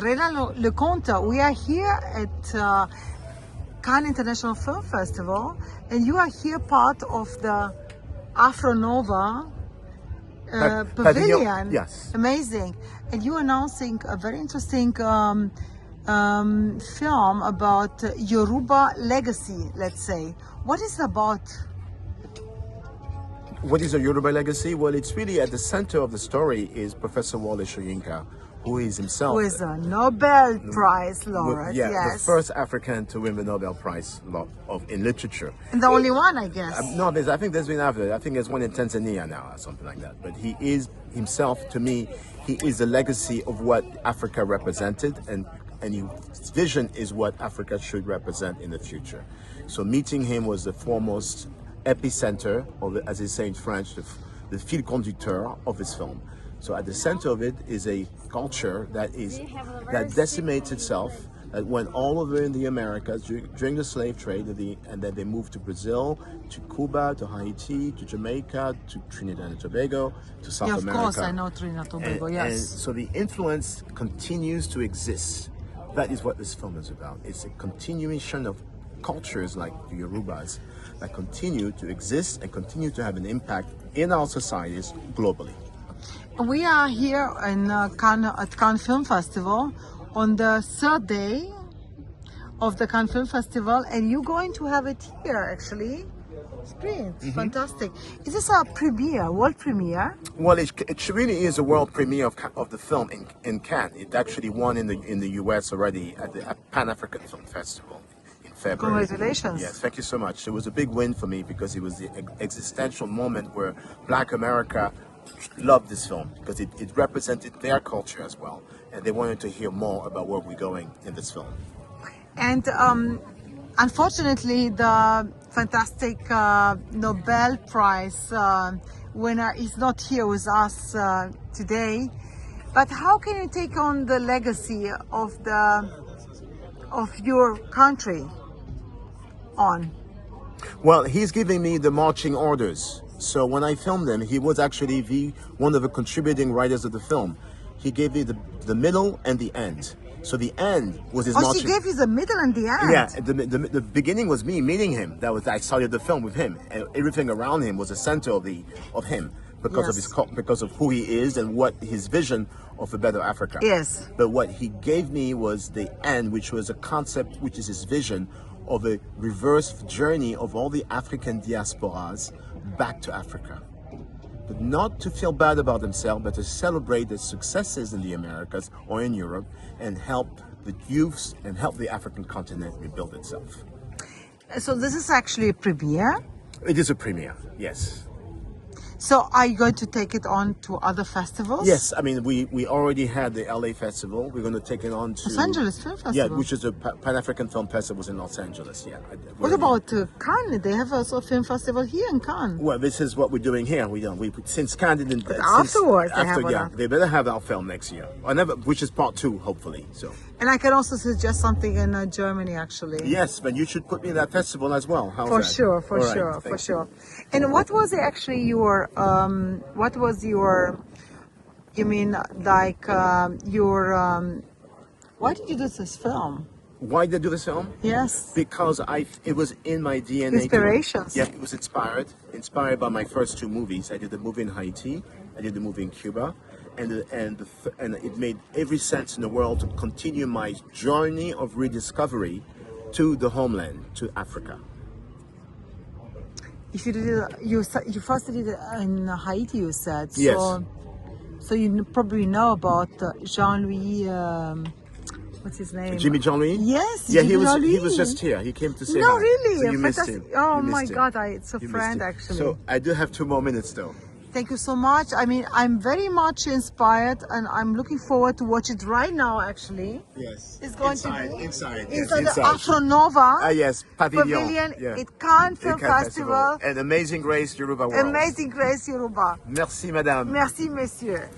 Raynald Leconte, we are here at Cannes International Film Festival, and you are here part of the Afro Nova pavilion. Yes. Amazing. And you are announcing a very interesting film about Yoruba legacy, let's say. What is it about? What is a Yoruba legacy? Well, it's really at the center of the story is Professor Wole Soyinka, who is himself... Who is a Nobel Prize laureate, yeah, yes. the first African to win the Nobel Prize in literature. And the only one, I guess. No, I think there's been after. I think there's one in Tanzania now or something like that. But he is himself, to me, he is the legacy of what Africa represented, and his vision is what Africa should represent in the future. So meeting him was the foremost epicenter, or as they say in French, the fil conducteur of his film. So at the center of it is a culture that decimates itself, that went all over in the Americas during the slave trade, and then they moved to Brazil, to Cuba, to Haiti, to Jamaica, to Trinidad and Tobago, to South America. Of course, I know Trinidad and Tobago, yes. And so the influence continues to exist. That is what this film is about. It's a continuation of cultures like the Yorubas that continue to exist and continue to have an impact in our societies globally. We are here in Cannes, at Cannes Film Festival on the third day of the Cannes Film Festival, and you're going to have it here actually. Screen, fantastic. Is this a premiere, world premiere? Well, it really is a world premiere of the film in Cannes. It actually won in the US already at the Pan-African Film Festival in February. Congratulations. Yes, thank you so much. It was a big win for me because it was the existential moment where Black America loved this film because it represented their culture as well, and they wanted to hear more about where we're going in this film. And unfortunately, the fantastic Nobel Prize winner is not here with us today. But how can you take on the legacy of your country on? Well, he's giving me the marching orders. So when I filmed him, he was actually one of the contributing writers of the film. He gave me the middle and the end. So the end was his marching. She gave you the middle and the end? Yeah, the beginning was me meeting him. I started the film with him, and everything around him was the center of him because of who he is and what his vision of a better Africa. Yes. But what he gave me was the end, which was a concept, which is his vision of a reverse journey of all the African diasporas back to Africa. But not to feel bad about themselves, but to celebrate the successes in the Americas or in Europe and help the youths and help the African continent rebuild itself. So this is actually a premiere? It is a premiere, yes. So are you going to take it on to other festivals? Yes, I mean, we already had the LA Festival. We're going to take it on to... Los Angeles Film Festival? Yeah, which is a Pan-African Film Festival in Los Angeles, yeah. What about Cannes? They have also a film festival here in Cannes. Well, this is what we're doing here. Since Cannes didn't... But afterwards, they better have our film next year. Which is part 2, hopefully, so... And I can also suggest something in Germany, actually. Yes, but you should put me in that festival as well. How's for that? Sure, for sure. And what was actually your, why did you do this film? Why did I do this film? Yes. Because it was in my DNA. Inspirations. Yeah, it was inspired by my first 2 movies. I did the movie in Haiti, I did the movie in Cuba, and it made every sense in the world to continue my journey of rediscovery to the homeland, to Africa. If you did, you first did it in Haiti, you said. Yes. So you probably know about Jean-Louis. What's his name? Jimmy Jean-Louis? Yes. Yeah, he was just here. He came to say no, hi. really. So you missed him. Oh you my missed God, him. it's a You friend missed him. actually. So I do have 2 more minutes though. Thank you so much. I mean, I'm very much inspired, and I'm looking forward to watch it right now. Actually, yes, it's going inside, to be inside the Afro Nova. Yes, pavilion. Yeah. It Cannes Film Festival. And Amazing Grace, YorubaWorlds. Amazing Grace, Yoruba. Merci, madame. Merci, monsieur.